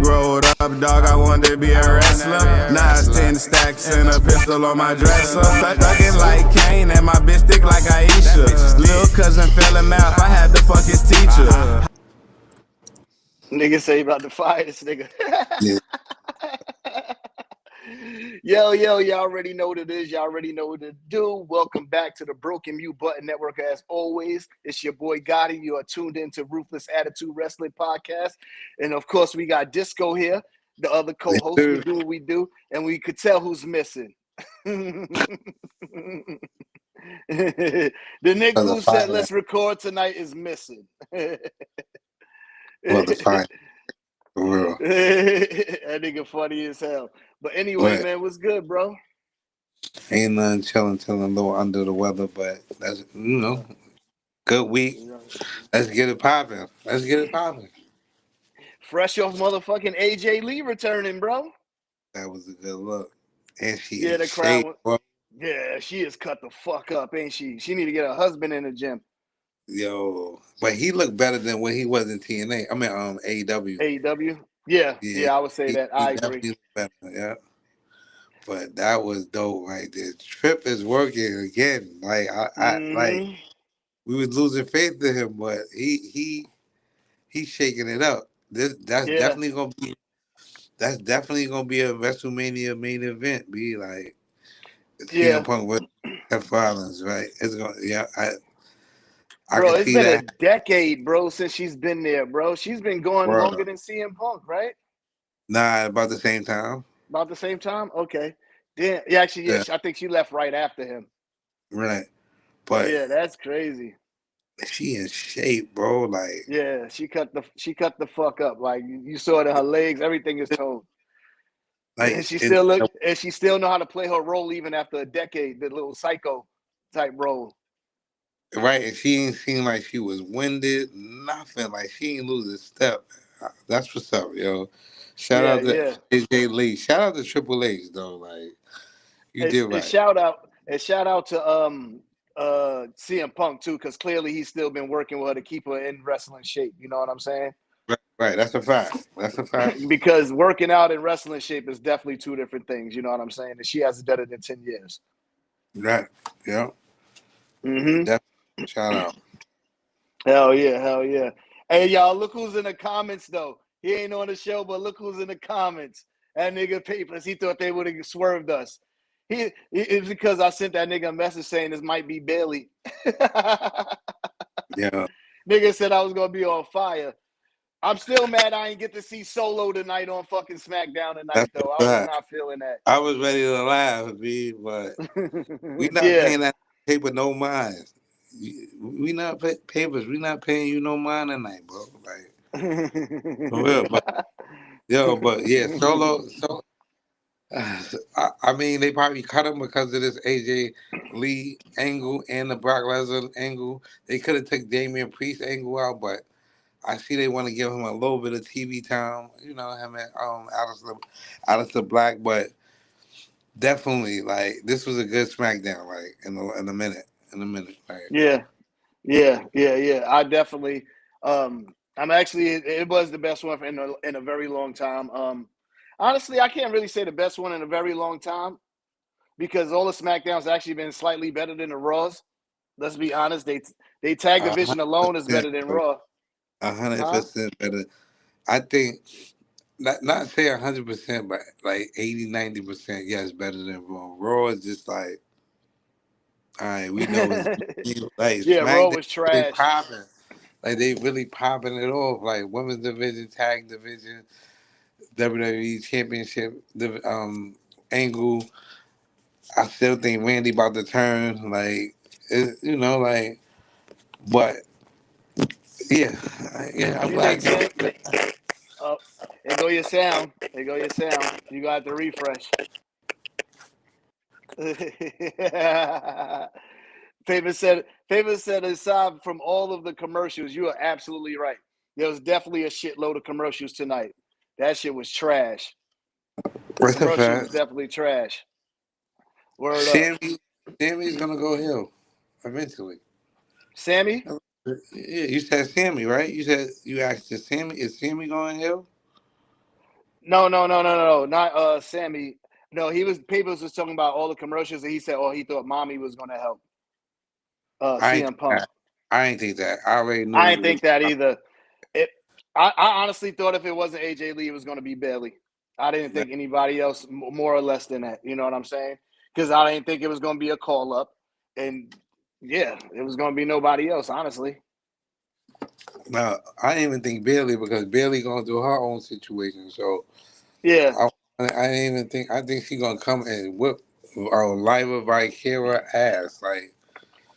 growed up, dog, I wanted to be a wrestler. Now it's 10 stacks and a pistol on my dresser. Thuggin' like Kane and my bitch thick like Aisha. Lil' cousin fell in math, I had to fuck his teacher. Nigga say he about to fire this nigga. Yeah. Yo, y'all already know what it is. Y'all already know what to do. Welcome back to the Broken Mute Button Network. As always, it's your boy Goddi. You are tuned into Ruthless Attitude Wrestling Podcast. And of course, we got Disco here, the other co-host. We do what we do, and we could tell who's missing. The nigga who said, let's record tonight is missing. Well, the fire. For real. That nigga funny as hell. But anyway, man, what's good, bro? Ain't nothing, chilling, a little under the weather, but that's, good week. Let's get it popping. Fresh off motherfucking AJ Lee returning, bro. That was a good look. And she the is crowd. bro. Yeah, she is cut the fuck up, ain't she? She need to get her husband in the gym. Yo, but he looked better than when he was in TNA. I mean, AEW. AEW? Yeah, I would say that. I agree. Better, yeah. But that was dope. Like, the trip is working again. Like, like we was losing faith in him, but he's shaking it up. That's definitely gonna be a WrestleMania main event. Be like CM Punk with Seth Rollins, right? It's gonna Bro, it's been a decade, bro, since she's been there, bro. She's been going longer than CM Punk, right? Nah, about the same time. About the same time? Okay. Damn. Yeah, actually, yeah. I think she left right after him. Right. But yeah, that's crazy. She in shape, bro. Like, yeah, she cut the fuck up. Like, you saw that her legs, everything is toned. Like, and she still know how to play her role even after a decade, the little psycho type role. Right, and she ain't seem like she was winded, nothing. Like, she ain't lose a step. That's what's up, yo. Shout out to AJ Lee. Shout out to Triple H, though. Like, you did right. Shout out to CM Punk too, because clearly he's still been working with her to keep her in wrestling shape. You know what I'm saying? Right. That's a fact. Because working out in wrestling shape is definitely two different things. You know what I'm saying? And she hasn't done it in 10 years. Right. Yeah. Mm-hmm. Shout out. Hell yeah. Hey, y'all, look who's in the comments, though. He ain't on the show, but look who's in the comments. That nigga Paperz, he thought they would have swerved us. It's because I sent that nigga a message saying this might be Bailey. Yeah. Nigga said I was going to be on fire. I'm still mad I ain't get to see Solo tonight on fucking Smackdown tonight, though. I was not feeling that. I was ready to laugh, B, but we not paying that paper no mind. We not Paperz. We not paying you no mind tonight, bro. Like, for real. But Solo. I mean, they probably cut him because of this AJ Lee angle and the Brock Lesnar angle. They could have took Damian Priest angle out, but I see they want to give him a little bit of TV time. You know, him and Aleister Black, but definitely, like, this was a good SmackDown, like, in a minute. Like. Yeah. I definitely. It was the best one in a very long time. Honestly, I can't really say the best one in a very long time because all the SmackDowns actually been slightly better than the Raws. Let's be honest. They tag division alone is better than Raw. 100% better. I think, not say 100%, but like 80, 90%, yes, better than Raw. Raw is just like, all right, we know it's like, Raw was trash. Popping. Like, they really popping it off. Like, women's division, tag division, WWE championship angle. I still think Randy about to turn. Like, but yeah, I'm glad. Oh, there go your sound. You got to refresh. Paperz said, aside from all of the commercials, you are absolutely right. There was definitely a shitload of commercials tonight. That shit was trash. What's the commercial was definitely trash. Word up. Sammy's gonna go heel eventually. Sammy? Yeah, you said Sammy, right? You asked, is Sammy going heel? No, not Sammy. No, Paperz was talking about all the commercials, and he said, "Oh, he thought Mommy was gonna help I ain't CM think Punk." that. I ain't think that. I already knew I he didn't was. think that either. It, I honestly thought if it wasn't AJ Lee, it was gonna be Bailey. I didn't think anybody else more or less than that. You know what I'm saying? Because I didn't think it was gonna be a call up, and yeah, it was gonna be nobody else. Honestly, No, I didn't even think Bailey because Bailey going through her own situation. So yeah, I didn't even think. I think she gonna come and whip Liva Vikera ass. Like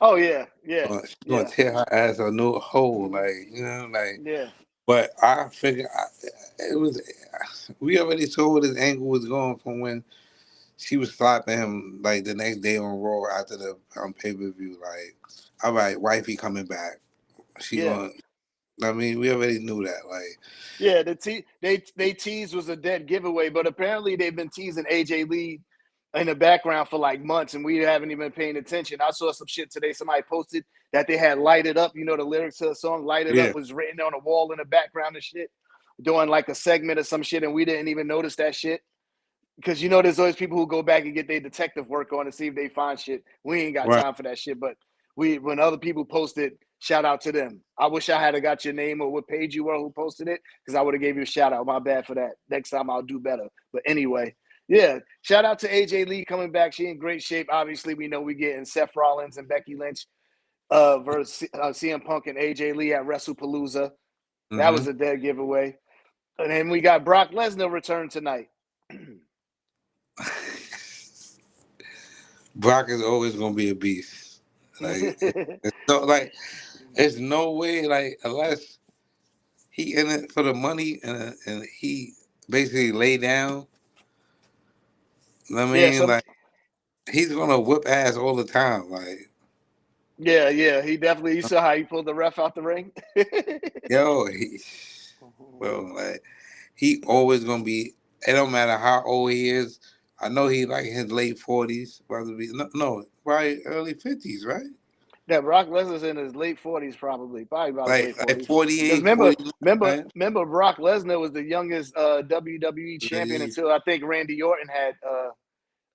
oh yeah, yeah, she gonna yeah, tear her ass a new hole. hmm Like like. yeah, But I figured it was. We already saw where this angle was going from when she was slapping him like the next day on Raw after the pay-per-view. Like, all right, wifey coming back. She yeah. going. I mean, we already knew that. Like, Yeah, they teased was a dead giveaway, but apparently they've been teasing AJ Lee in the background for like months, and we haven't even been paying attention. I saw some shit today. Somebody posted that they had "Lighted Up." You know, the lyrics to the song "Lighted Up" yeah, was written on a wall in the background and shit, doing like a segment or some shit, and we didn't even notice that shit. Because you know, there's always people who go back and get their detective work on to see if they find shit. We ain't got right. time for that shit. But when other people post it, shout out to them. I wish I had got your name or what page you were who posted it, because I would have gave you a shout out. My bad for that. Next time I'll do better. But anyway, yeah, shout out to AJ Lee coming back. She in great shape. Obviously, we know we getting Seth Rollins and Becky Lynch versus CM Punk and AJ Lee at WrestlePalooza. That Mm-hmm. was a dead giveaway. And then we got Brock Lesnar return tonight. Brock is always gonna be a beast. Like, it's no like, it's no way like unless he in it for the money and he basically lay down. I Yeah, mean, like he's gonna whip ass all the time. Like, yeah, he definitely. You saw how he pulled the ref out the ring. yo, bro, like he always gonna be. It don't matter how old he is. I know he like his late 40s, probably probably early 50s, right? Yeah, Brock Lesnar's in his late 40s, probably about his late Like 40s. Because 48, 49, right? remember, Brock Lesnar was the youngest WWE champion until I think Randy Orton had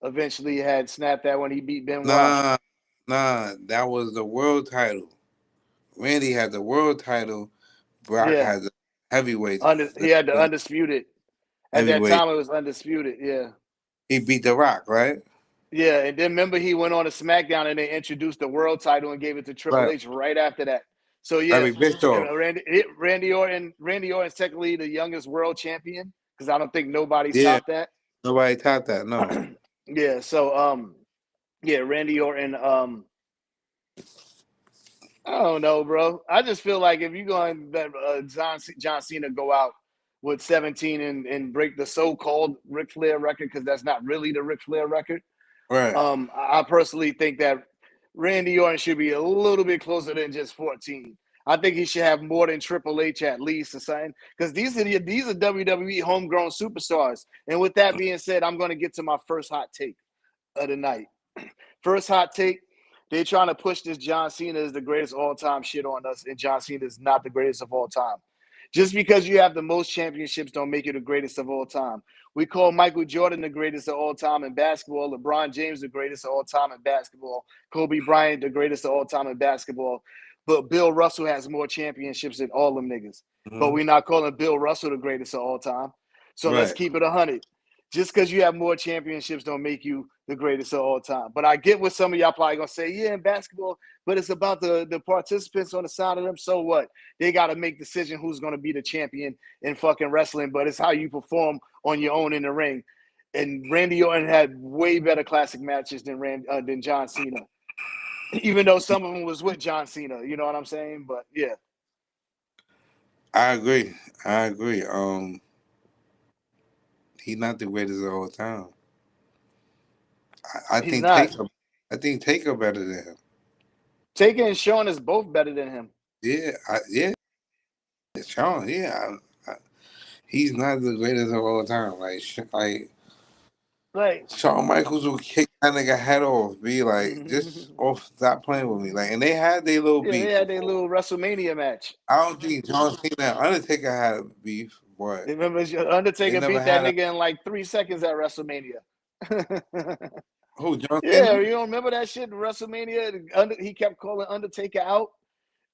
eventually had snapped that when he beat Benoit. Nah, nah, that was the world title. Randy had the world title. Brock Yeah, had the heavyweight. he had the undisputed. At that Heavyweight. time, it was undisputed. Yeah. He beat The Rock, right? Yeah, and then remember he went on to Smackdown and they introduced the world title and gave it to Triple Right. H right after that. So yeah, Eric Bischoff. Randy Orton's technically the youngest world champion because I don't think nobody's Yeah, topped that. nobody topped that. No. Yeah, so yeah, Randy Orton. I don't know, bro. I just feel like if you're going to let John Cena go out with 17 and break the so-called Ric Flair record, because that's not really the Ric Flair record. Right. I personally think that Randy Orton should be a little bit closer than just 14. I think he should have more than Triple H at least or something, because these are WWE homegrown superstars. And with that being said, I'm going to get to my first hot take of the night. First hot take: they're trying to push this John Cena is the greatest all-time shit on us, and John Cena is not the greatest of all time. Just because you have the most championships don't make you the greatest of all time. We call Michael Jordan the greatest of all time in basketball, LeBron James the greatest of all time in basketball, Kobe Bryant the greatest of all time in basketball. But Bill Russell has more championships than all them niggas. But Mm-hmm. we're not calling Bill Russell the greatest of all time. So let's Right. keep it 100. Just because you have more championships don't make you the greatest of all time. But I get what some of y'all probably gonna say, yeah, in basketball, but it's about the participants on the side of them. So what? They got to make decision who's gonna be the champion in fucking wrestling, but it's how you perform on your own in the ring. And Randy Orton had way better classic matches than John Cena, even though some of them was with John Cena. You know what I'm saying? But yeah, I agree. I agree. He's not the greatest of all time. I he's think not. Taker. I think Taker better than him. Taker and Shawn is both better than him. Yeah. Yeah. Sean. Yeah. He's not the greatest of all time. Like Like, Shawn Michaels will kick that nigga head off. Be like, just off. Stop playing with me. Like, and they had their little yeah, they beef had their before. little WrestleMania match. I don't think John Cena and Undertaker had beef, What? Remember, Undertaker never beat that had nigga in like 3 seconds at WrestleMania. Who, John Yeah, Cena? you don't remember that shit in WrestleMania? He kept calling Undertaker out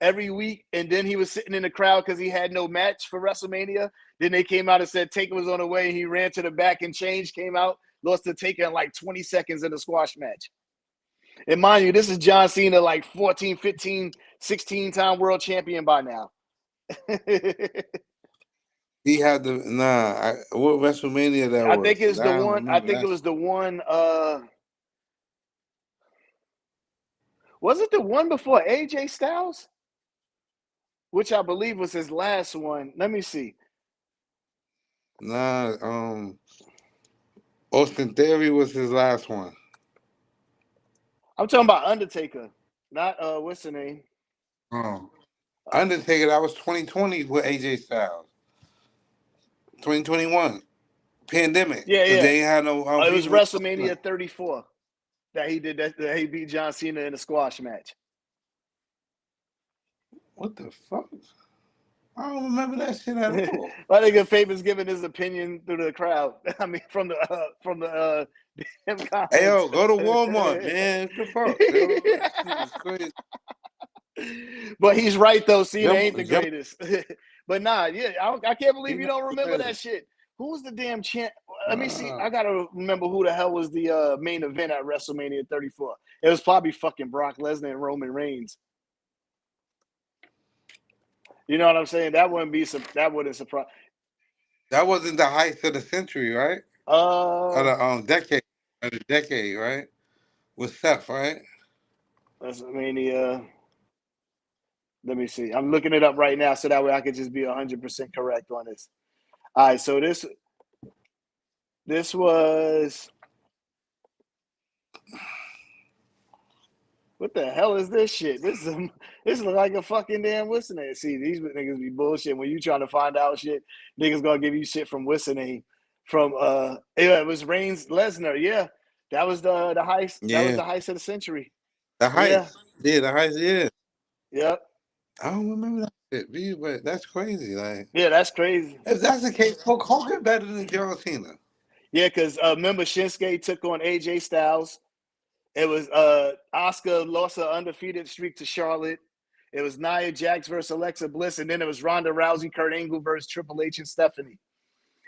every week, and then he was sitting in the crowd because he had no match for WrestleMania. Then they came out and said Taker was on the way, and he ran to the back and changed, came out, lost to Taker in like 20 seconds in the squash match. And mind you, this is John Cena, like 14, 15, 16-time world champion by now. He had the what WrestleMania that I was? think it's I the don't one. I remember think that. it was the one. Was it the one before AJ Styles? Which I believe was his last one. Let me see. Austin Theory was his last one. I'm talking about Undertaker, not what's the name? Undertaker, that was 2020 with AJ Styles. 2021. Pandemic. Yeah. They ain't had no It was people. WrestleMania 34 that he did that he beat John Cena in a squash match. What the fuck? I don't remember that shit at all. I think Paperz giving his opinion through the crowd. I mean, from the damn comments. Hey, yo, go to Walmart, man. What the fuck? Yo, that shit is crazy. But he's right though. Cena ain't the greatest. But nah, yeah, I can't believe you don't remember that shit. Who was the damn champ? Let me see. I gotta remember who the hell was the main event at WrestleMania 34. It was probably fucking Brock Lesnar and Roman Reigns. You know what I'm saying? That wouldn't surprise. That wasn't the height of the century, right? Or the decade. Of the decade, right? With Seth, right? WrestleMania. Let me see. I'm looking it up right now so that way I could just be 100% correct on this. All right, so this was. What the hell is this shit? This looks like a fucking damn listening. See, these niggas be bullshit when you trying to find out shit. Niggas gonna give you shit from listening. From it was Reigns Lesnar. Yeah, that was the heist. Yeah. That was the heist of the century. The heist. Yeah, the heist. Yeah. Yep. I don't remember that shit, but that's crazy. Like, yeah, that's crazy. If that's the case, Hulk Hogan better than John Cena. Yeah, because remember Shinsuke took on AJ Styles. It was Asuka lost her undefeated streak to Charlotte. It was Nia Jax versus Alexa Bliss, and then it was Ronda Rousey, Kurt Angle versus Triple H and Stephanie,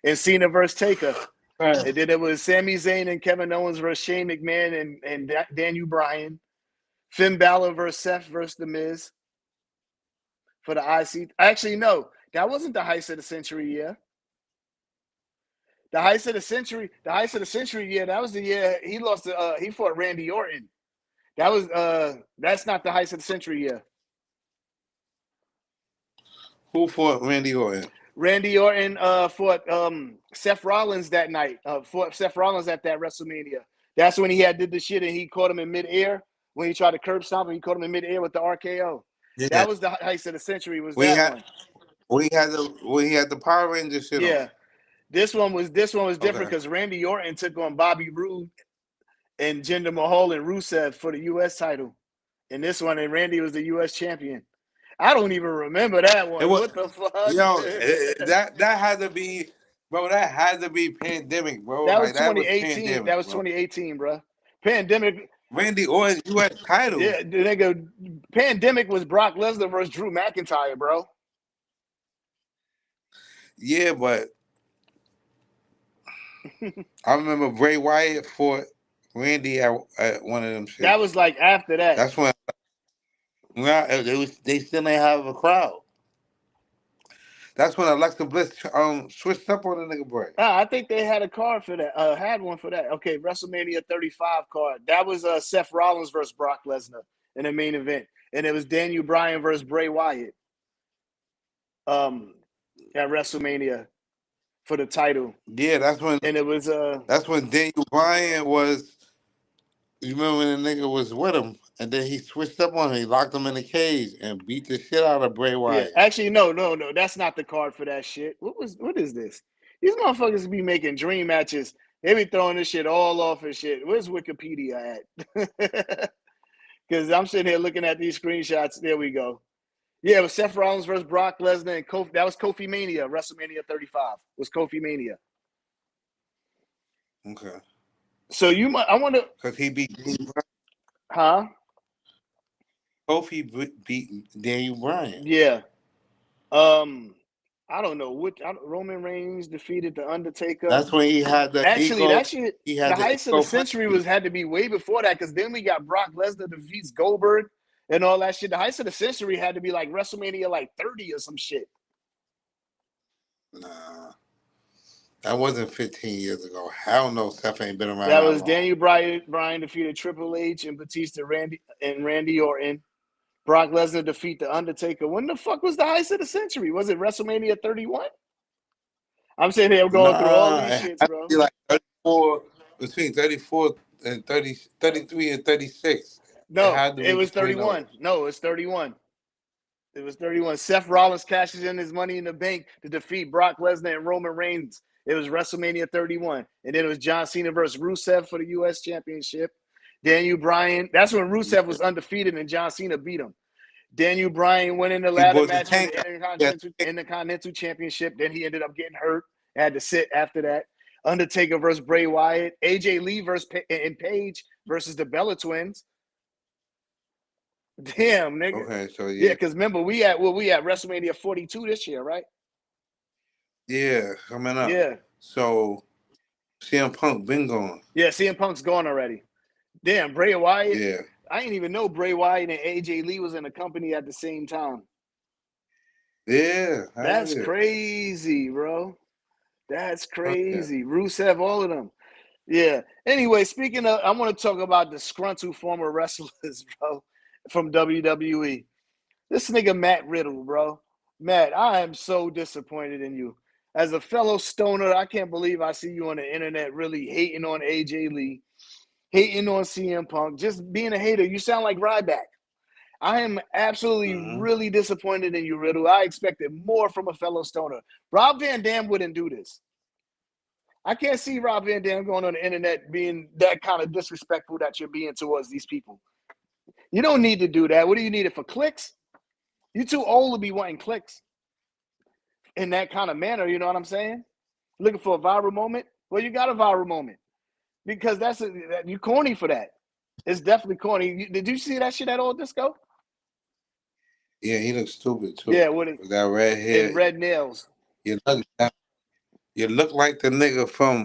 and Cena versus Taker. Right. And then it was Sami Zayn and Kevin Owens versus Shane McMahon and Daniel Bryan. Finn Balor versus Seth versus The Miz for the IC. Actually, no, that wasn't the heist of the century year. The heist of the century year, that was the year he lost to he fought Randy Orton. That was that's not the heist of the century year. Who fought Randy Orton? Randy Orton fought Seth Rollins that night. Fought Seth Rollins at that WrestleMania. That's when he did the shit and he caught him in midair. When he tried to curb stomp him, he caught him in midair with the RKO. Yeah. That was the heist of the century. One. When he had the Power Ranger shit on. Yeah. This one was different because Randy Orton took on Bobby Roode and Jinder Mahal and Rusev for the U.S. title. And this one, and Randy was the U.S. champion. I don't even remember that one. What the fuck? Yo, that had to be, bro. That had to be pandemic, bro. That was 2018. That was 2018, bro. Pandemic. Randy Orton U.S. title. Yeah, nigga. Pandemic was Brock Lesnar versus Drew McIntyre, bro. Yeah, but I remember Bray Wyatt fought Randy at one of them shit. That was like after that. That's when they still didn't have a crowd. That's when Alexa Bliss switched up on the nigga Bray. I think they had a card for that. Had one for that. Okay, WrestleMania 35 card. That was Seth Rollins versus Brock Lesnar in the main event, and it was Daniel Bryan versus Bray Wyatt. At WrestleMania for the title. Yeah, that's when. And it was that's when Daniel Bryan was. You remember when the nigga was with him, and then he switched up on him. He locked him in a cage and beat the shit out of Bray Wyatt. Yeah, actually, no. That's not the card for that shit. What is this? These motherfuckers be making dream matches. They be throwing this shit all off and shit. Where's Wikipedia at? Because I'm sitting here looking at these screenshots. There we go. Yeah, it was Seth Rollins versus Brock Lesnar and Kofi. That was Kofi Mania. WrestleMania 35 was Kofi Mania. Okay. So I want to. Because he beat Huh? Kofi beat Daniel Bryan. Yeah. I don't know what Roman Reigns defeated the Undertaker. That's when he had the Actually, ego. that shit. He had The the heist of ego the century had to be way before that, because then we got Brock Lesnar defeats Goldberg and all that shit. The heist of the century had to be like WrestleMania like 30 or some shit. Nah, that wasn't 15 years ago. Hell no, Seth ain't been around That that was long. Daniel Bryan defeated Triple H and Batista Randy Orton. Brock Lesnar defeat the Undertaker. When the fuck was the heist of the century? Was it WrestleMania 31? I'm sitting here going through all these It shits, had to bro. be like 34, between 34 and 30, 33 and 36. It No, had to it be was between those. 31. No, it's 31. It was 31. Seth Rollins cashes in his money in the bank to defeat Brock Lesnar and Roman Reigns. It was WrestleMania 31. And then it was John Cena versus Rusev for the U.S. Championship. Daniel Bryan. That's when Rusev was undefeated and John Cena beat him. Daniel Bryan went in the He ladder bought the match for tank. the Intercontinental Championship. Then he ended up getting hurt. Had to sit after that. Undertaker versus Bray Wyatt. AJ Lee versus and Paige versus the Bella Twins. Damn, nigga. Okay, so Yeah, because remember, we at WrestleMania 42 this year, right? Yeah, coming up. Yeah. So CM Punk been gone. Yeah, CM Punk's gone already. Damn, Bray Wyatt. Yeah. I didn't even know Bray Wyatt and AJ Lee was in the company at the same time. Yeah. That's crazy, bro. That's crazy. Yeah. Rusev, all of them. Yeah. Anyway, speaking of, I want to talk about disgruntled former wrestlers, bro, from WWE. This nigga Matt Riddle, bro. Matt, I am so disappointed in you. As a fellow stoner, I can't believe I see you on the internet really hating on AJ Lee, hating on CM Punk, just being a hater. You sound like Ryback. I am absolutely really disappointed in you, Riddle. I expected more from a fellow stoner. Rob Van Dam wouldn't do this. I can't see Rob Van Dam going on the internet being that kind of disrespectful that you're being towards these people. You don't need to do that. What do you need it for? Clicks? You're too old to be wanting clicks in that kind of manner. You know what I'm saying? Looking for a viral moment? Well, you got a viral moment because you corny for that. It's definitely corny. Did you see that shit at Old Disco? Yeah, he looks stupid too. Yeah, with that red hair and red nails. You look like the nigga from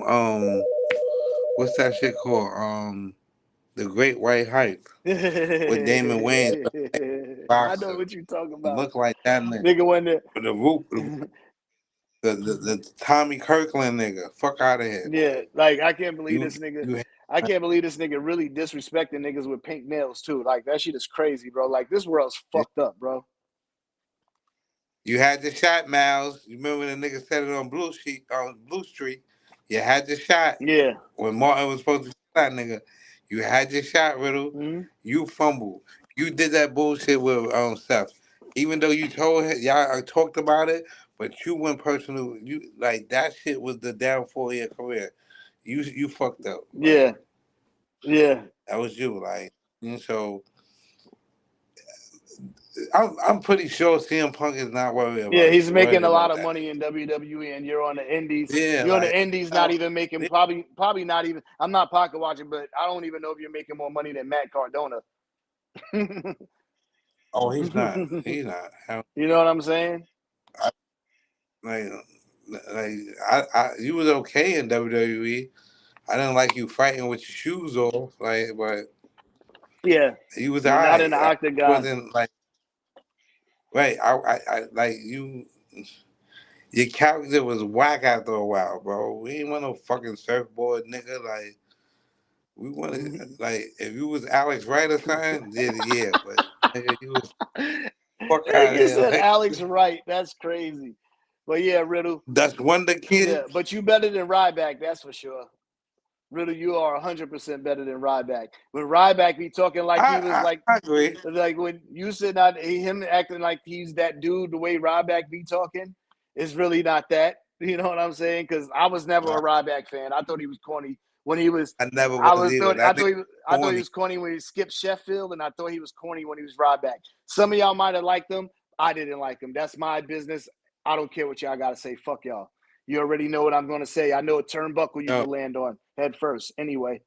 what's that shit called? The Great White Hype with Damon Wayans. I know what you're talking about. Look like that nigga. Nigga when the Tommy Kirkland nigga. Fuck out of here. Yeah, like I can't believe this nigga. I can't believe this nigga really disrespecting niggas with pink nails too. Like that shit is crazy, bro. Like this world's fucked up, bro. You had the shot, Miles. You remember when the nigga said it on Blue Street? You had the shot. Yeah. When Martin was supposed to shoot that nigga, you had your shot, Riddle. Mm-hmm. You fumbled. You did that bullshit with Seth. Even though you told him, y'all talked about it, but you went personal. You like that shit was the downfall of your career. You fucked up. Yeah. Like, yeah. That was you, like, and so. I'm pretty sure CM Punk is not worried about. Yeah, he's making a lot of money in WWE, and you're on the Indies. Yeah, you're on the Indies, not even making probably not even. I'm not pocket watching, but I don't even know if you're making more money than Matt Cardona. Oh, he's not. He's not. You know what I'm saying? You was okay in WWE. I didn't like you fighting with your shoes off, but yeah, you was not in the octagon. Wasn't like. Right, I like you. Your character was whack after a while, bro. We ain't want no fucking surfboard nigga. Like we wanted, like if you was Alex Wright or something, yeah. But nigga, you was fuck out You here. said Like, Alex Wright. That's crazy. But yeah, Riddle. That's Wonder Kid. Yeah, but you better than Ryback, that's for sure. Riddle, you are 100% better than Ryback. When Ryback be talking like he was I agree. Like when you said him acting like he's that dude, the way Ryback be talking, it's really not that. You know what I'm saying? Because I was never a Ryback fan. I thought he was corny when he was. I never was either. I thought he was corny when he skipped Sheffield, and I thought he was corny when he was Ryback. Some of y'all might have liked him, I didn't like him. That's my business. I don't care what y'all got to say. Fuck y'all. You already know what I'm going to say. I know a turnbuckle you can land on head first. Anyway.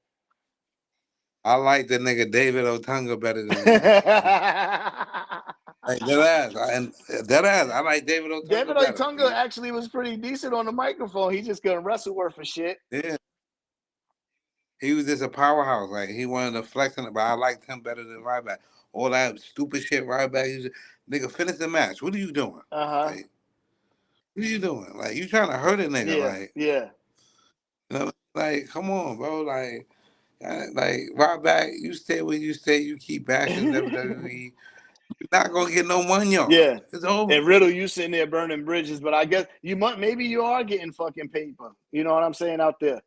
I like the nigga David Otunga better than him. Like dead ass. I like David Otunga David better. Otunga actually was pretty decent on the microphone. He just couldn't wrestle worth for shit. Yeah. He was just a powerhouse. Like he wanted to flex on it, but I liked him better than Ryback. All that stupid shit Ryback. Nigga, finish the match. What are you doing? Like, what are you doing? Like you trying to hurt a nigga? Like yeah. You know, like come on, bro. Like Ryback. You stay where you stay. You keep bashing WWE. You're not gonna get no money on. Yeah, it's over. And Riddle, you sitting there burning bridges, but I guess maybe you are getting fucking paper. You know what I'm saying out there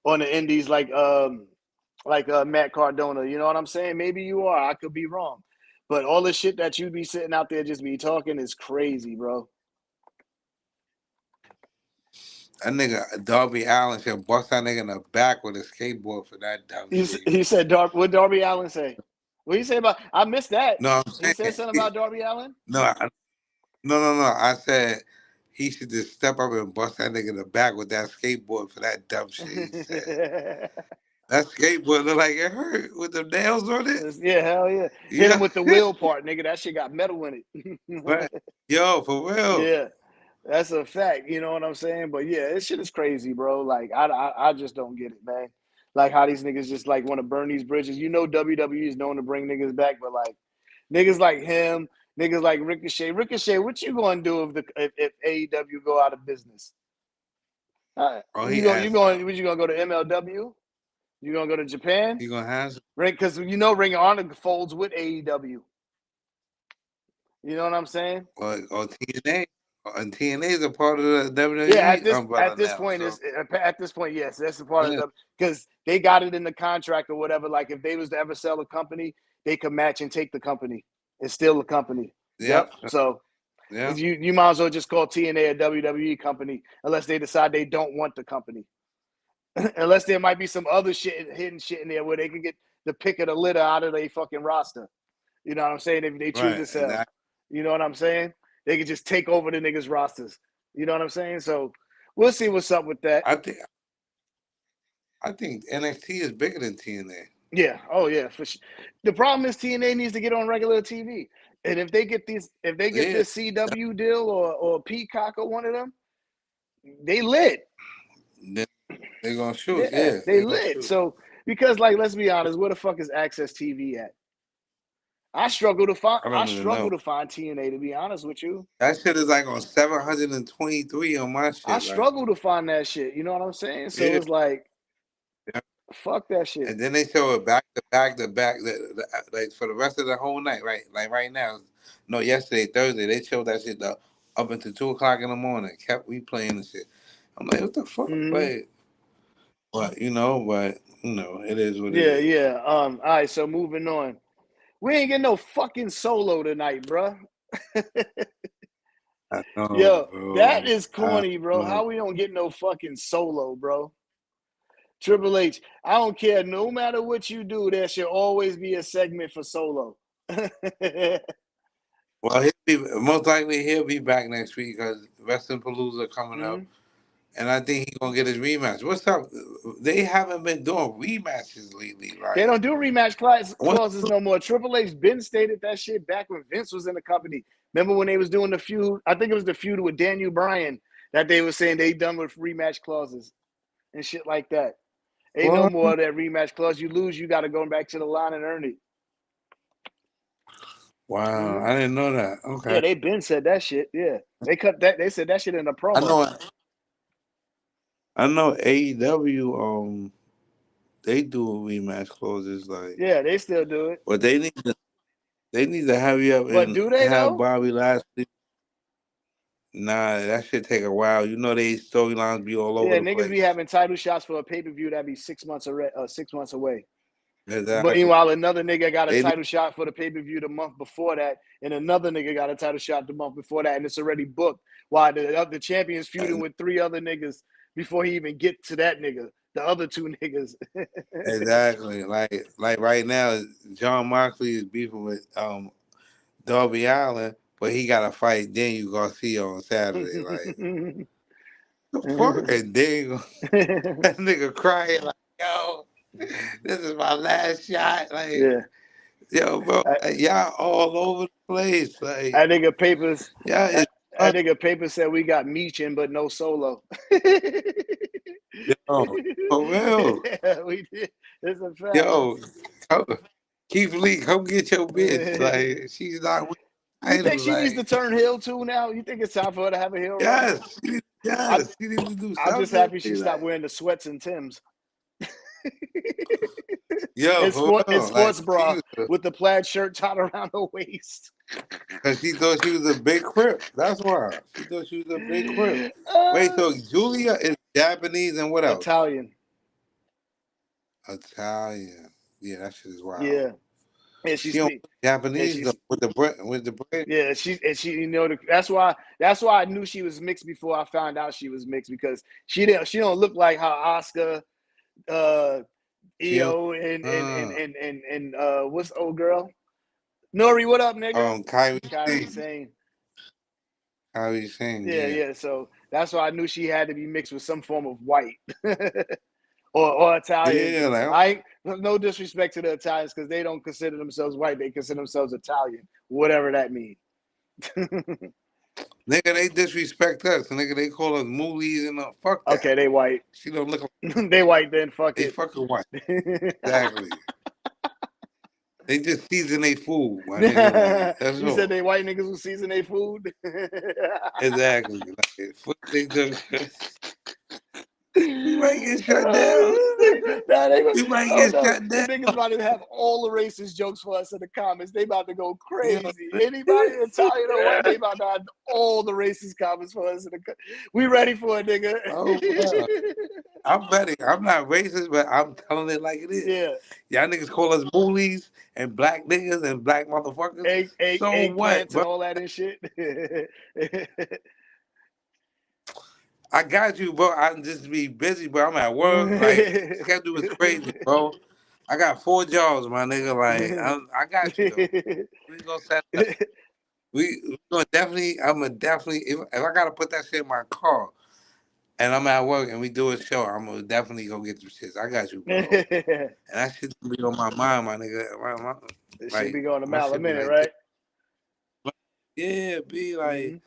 on the indies, like Matt Cardona. You know what I'm saying? Maybe you are. I could be wrong, but all the shit that you be sitting out there just be talking is crazy, bro. That nigga Darby Allin should bust that nigga in the back with a skateboard for that dumb shit. He said, what Darby Allin say? What he say about? I missed that. No, I'm saying, he said something about Darby Allin. No. I said he should just step up and bust that nigga in the back with that skateboard for that dumb shit he said. That skateboard look like it hurt with the nails on it. Yeah, hell yeah. Hit him with the wheel part, nigga. That shit got metal in it. Right. Yo, for real. Yeah, that's a fact. You know what I'm saying? But yeah, this shit is crazy, bro. Like I just don't get it, man. Like how these niggas just like want to burn these bridges. You know WWE is known to bring niggas back, but like niggas like him, niggas like Ricochet. Ricochet, what you gonna do if AEW go out of business? You gonna go to MLW? You gonna go to Japan? You gonna have because you know Ring of Honor folds with AEW. You know what I'm saying? Or TNA. And TNA is a part of the WWE. Yeah, at this point, yes, that's a part of the because they got it in the contract or whatever. Like if they was to ever sell a company, they could match and take the company and steal the company. Yep. So you might as well just call TNA a WWE company unless they decide they don't want the company. Unless there might be some other hidden shit in there where they can get the pick of the litter out of their fucking roster. You know what I'm saying? If they choose to sell. Exactly. You know what I'm saying? They could just take over the niggas' rosters. You know what I'm saying? So we'll see what's up with that. I think NXT is bigger than TNA. Yeah. Oh yeah. For sure. The problem is TNA needs to get on regular TV. And if they get this CW deal or Peacock or one of them, they lit. They're gonna shoot. Yeah. They lit. Shoot. So because like let's be honest, where the fuck is Access TV at? I struggle to find TNA, to be honest with you. That shit is like on 723 on my shit. I struggle to find that shit. You know what I'm saying? So it's like, fuck that shit. And then they show it back to back, like for the rest of the whole night, right? Like right now, yesterday, Thursday, they showed that shit up until 2:00 in the morning. Kept replaying the shit. I'm like, what the fuck? Mm-hmm. But it is what it is. Yeah. All right. So moving on. We ain't getting no fucking Solo tonight, bro. Yo, bro. That is corny, bro. How we don't get no fucking Solo, bro? Triple H, I don't care. No matter what you do, there should always be a segment for Solo. Well, most likely he'll be back next week because Wrestling Palooza coming up. And I think he's going to get his rematch. What's up? They haven't been doing rematches lately, right? They don't do rematch clauses no more. Triple H been stated that shit back when Vince was in the company. Remember when they was doing the feud? I think it was the feud with Daniel Bryan that they were saying they done with rematch clauses and shit like that. Ain't no more of that rematch clause. You lose, you got to go back to the line and earn it. Wow, I didn't know that. Okay. Yeah, they been said that shit. Yeah, they cut that. They said that shit in the promo. I know AEW. They do rematch clauses like. Yeah, they still do it. But they need to hurry up and have Bobby Lashley. Nah, that should take a while. You know, they storylines be all over the place. Yeah, niggas be having title shots for a pay-per-view that be 6 months away. Exactly. But meanwhile, another nigga got a title shot for the pay-per-view the month before that, and another nigga got a title shot the month before that, and it's already booked. While the champion's feuding with 3 other niggas before he even get to that nigga, the other 2 niggas. Exactly. Like right now, John Moxley is beefing with Darby Allin, but he got to fight Daniel Garcia on Saturday. Like, the fuck? And Daniel, that nigga crying like, yo, this is my last shot. Like, Yeah. yo, bro, like, y'all all over the place. Like, I think Paperz. y'all is, I think Paperz said we got Meechin but no Solo. yo, for real. Yeah, we did. It's a fact. Yo, come, Keith Lee, come get your bitch. Like, she's not with the You think title. she needs to Like, turn heel too now? You think it's time for her to have a heel run? yes, she needs to do I'm just something. happy she stopped wearing the sweats and Timbs. Yo, and for real. sports Like, bra with the plaid shirt tied around her waist. because she thought she was a big crip. That's why. She thought she was a big crip. Wait, so Julia is Japanese and what else? Italian. Yeah, that shit is wild. Yeah. And she don't Japanese though, with the bread. Yeah, she you know that's why I knew she was mixed before I found out she was mixed, because she don't look like how Oscar, EO and what's the old girl? Nori, what up, nigga? Kyrie Sane. Kyrie Sane. Yeah. So that's why I knew she had to be mixed with some form of white. Or Italian. Yeah, like, I no disrespect to the Italians, because they don't consider themselves white. They consider themselves Italian, whatever that means. Nigga, they disrespect us. Nigga, they call us moolies and fuck that. Okay, they white. She don't look like they white then. Fuck they it. fucking white. Exactly. They just season their food, my nigga. Like, that's you all. said they white niggas who season their food? Exactly. Like, fuck they just. We might get shut down. We might get shut down. The niggas about to have all the racist jokes for us in the comments. They about to go crazy. Anybody Italian or white, they about to have all the racist comments for us in the We ready for it, nigga. Oh, wow. I'm ready. I'm not racist, but I'm telling it like it is. Yeah. Y'all niggas call us bullies and black niggas and black motherfuckers. So what, eggplants and all that and shit. I got you, bro. I just be busy, bro. I'm at work. Like, schedule is crazy, bro. I got 4 jobs, my nigga. Like, I got you, though. We gonna set up. We gonna definitely. I'm gonna definitely. If I gotta put that shit in my car, and I'm at work and we do a show, I'm gonna definitely go get some shits. I got you, bro. And that shit be on my mind, my nigga. It should be going a mile a minute, right? Yeah, be like,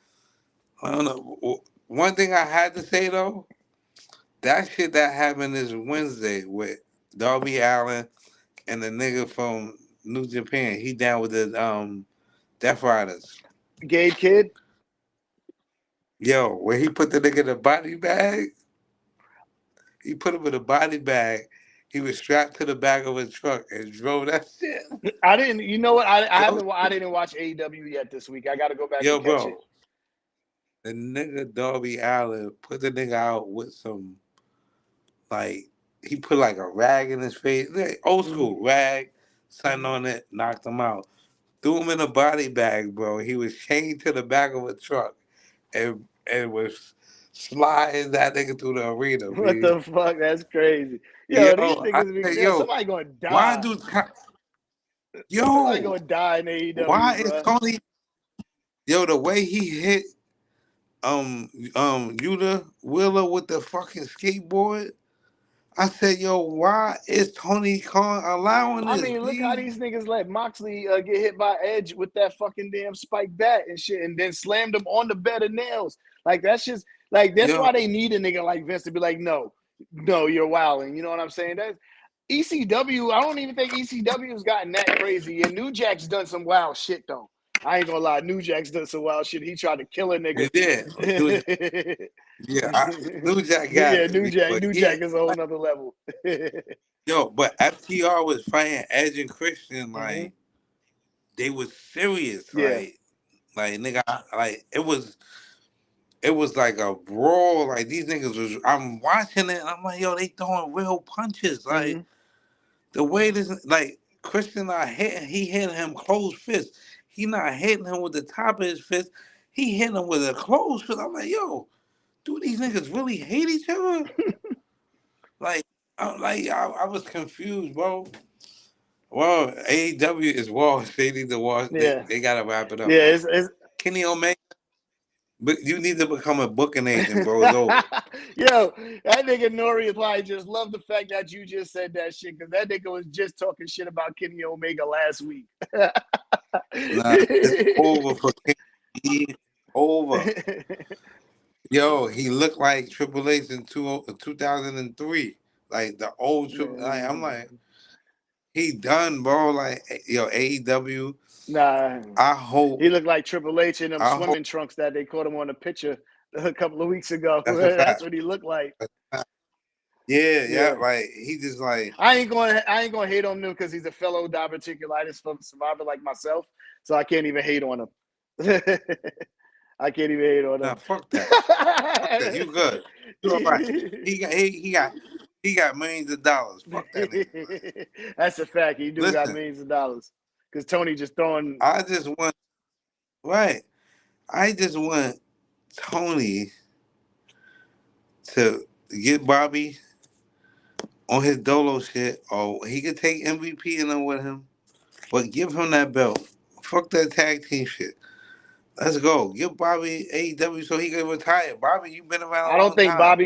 I don't know. One thing I had to say though, that shit that happened this Wednesday with Darby Allin and the nigga from New Japan, he down with the Death Riders. Gay Kid? Yo, when he put the nigga in the body bag, he put him in a body bag. He was strapped to the back of his truck and drove that shit. I didn't. You know what? I didn't watch AEW yet this week. I got to go back and catch it. The nigga Darby Allin put the nigga out with some, like, he put like a rag in his face, like, old school rag, something on it, knocked him out. Threw him in a body bag, bro. He was chained to the back of a truck and was sliding that nigga through the arena. What the fuck? That's crazy. Yo, these niggas, somebody gonna die. Why do somebody gonna die in AEW? Why is Tony? Yo, the way he hit Yuta Wheeler with the fucking skateboard. I said, yo, why is Tony Khan allowing this? I mean, look how these niggas let Moxley get hit by Edge with that fucking damn spike bat and shit, and then slammed him on the bed of nails. Like, that's just, like, that's why they need a nigga like Vince to be like, no, you're wilding. You know what I'm saying? That's ECW. I don't even think ECW's gotten that crazy. And New Jack's done some wild shit, though. I ain't gonna lie, New Jack's done some wild shit. He tried to kill a nigga. He did. New Jack got it. New Jack is a whole nother level. Yo, but FTR was fighting Edge and Christian, like, they was serious. Like, nigga, like, it was like a brawl. Like, these niggas was, I'm watching it, and I'm like, yo, they throwing real punches. Like, the way this, like, Christian he hit him closed fist. He not hitting him with the top of his fist. He hit him with a closed fist. I'm like, yo, do these niggas really hate each other? I was confused, bro. Well, AEW is Wall. They need to watch. They gotta wrap it up. Yeah, Kenny Omega. But you need to become a booking agent, bro. It's over. Yo, that nigga Nori probably just loved the fact that you just said that shit because that nigga was just talking shit about Kenny Omega last week. Nah, it's over for Kenny. Over. Yo, he looked like Triple H in 2003. Like the old Triple H. I'm like, he done, bro. Like, yo, AEW. Nah. I hope. He looked like Triple H in them I swimming hope. trunks that they caught him on the picture a couple of weeks ago. That's a fact. That's what he looked like. Yeah. Like, he just like. I ain't gonna hate on him because he's a fellow diverticulitis survivor like myself, so I can't even hate on him. I can't even hate on him. Nah, fuck that. Fuck that. You good. You all right. He got millions of dollars. Fuck that nigga. Man. That's a fact. He got millions of dollars. Because Tony just throwing. I just want Tony to get Bobby on his dolo shit, or he could take MVP in with him, but give him that belt. Fuck that tag team shit. Let's go. Give Bobby AEW so he can retire. Bobby, you've been around a long time. I